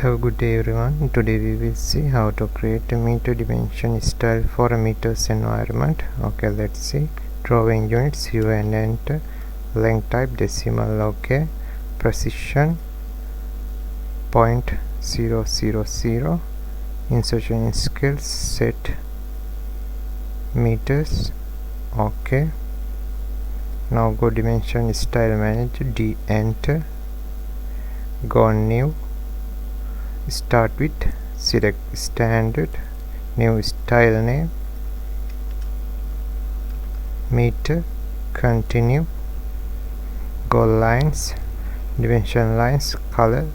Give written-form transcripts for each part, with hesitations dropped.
Have a good day everyone. Today we will see how to create a meter dimension style for a meters environment. Okay, let's see. Drawing units, view and enter. Length type decimal, okay. Precision 0.000. Insertion in scale, set meters, okay. Now go dimension style manager, D enter. Go new. Start with select standard, new style name, meter, continue, go lines, dimension lines, color,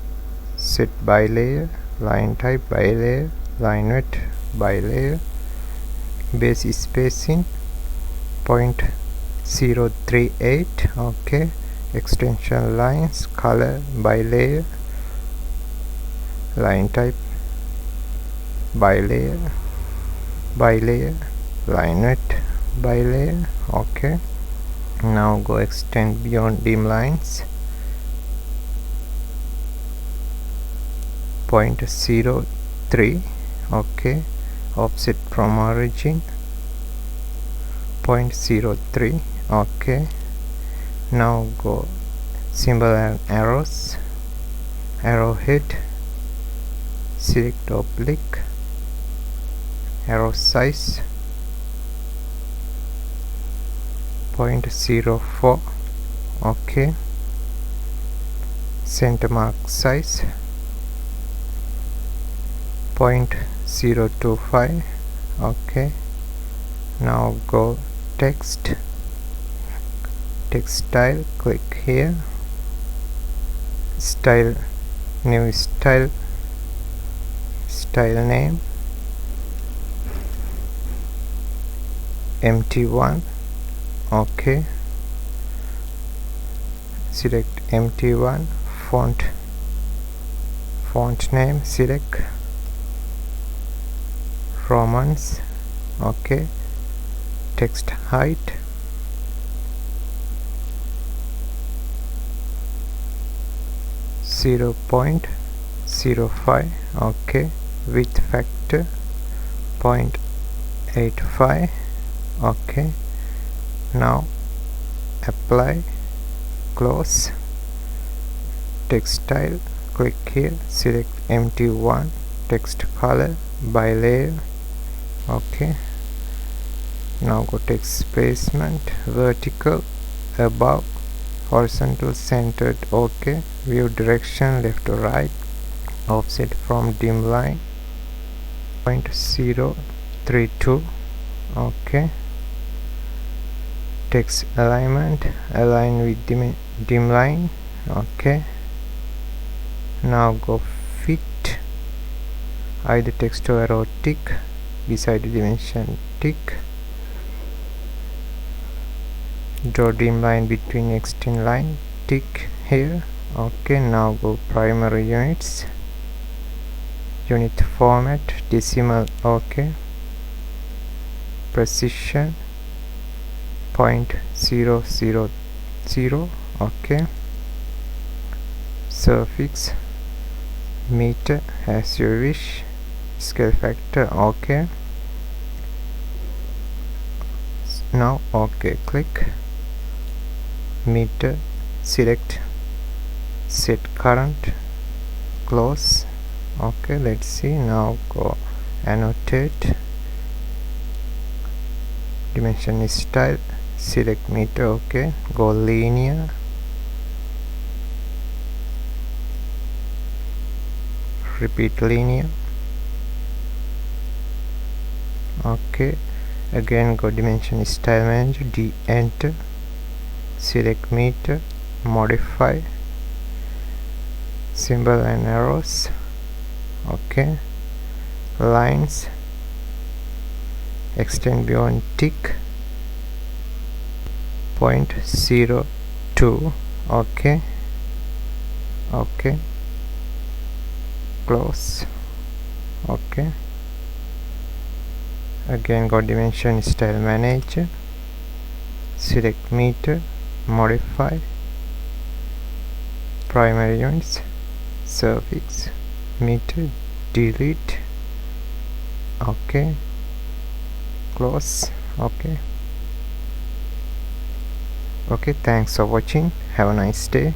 set by layer, line type by layer, line width by layer, base spacing 0.038, okay. Extension lines, color by layer, line type by layer, line width by layer, okay. Now go extend beyond dim lines 0.03, okay. Offset from origin 0.03, okay. Now go symbol and arrows, arrowhead, select oblique, arrow size 0.04, okay. Center mark size 0.025, okay. Now go text style, click here, style, new style name, empty1, okay. Select empty1, font name, select Romans, okay. Text height 0.05, okay. Width factor 0.85, okay. Now apply, close, text style, click here, select empty1, text color by layer, okay. Now go text placement, vertical, above, horizontal, centered, okay. View direction left to right, offset from dim line 0.032, okay. Text alignment, align with dim line, okay. Now go fit, either text or arrow tick, beside the dimension tick, draw dim line between extend line, tick here, okay. Now go primary units, unit format decimal, okay. Precision 0.000, okay. Suffix meter as you wish, scale factor, okay. Now okay, click meter, select set current, close, okay. Let's see. Now go annotate, dimension style, select meter, okay. Go linear, repeat linear, okay. Again go dimension style manager, D enter, select meter, modify, symbol and arrows, okay. Lines, extend beyond tick 0.02, okay. Okay, close, okay. Again go dimension style manager, select meter, modify, primary units, suffix meter, delete, okay, close. Okay, thanks for watching. Have a nice day.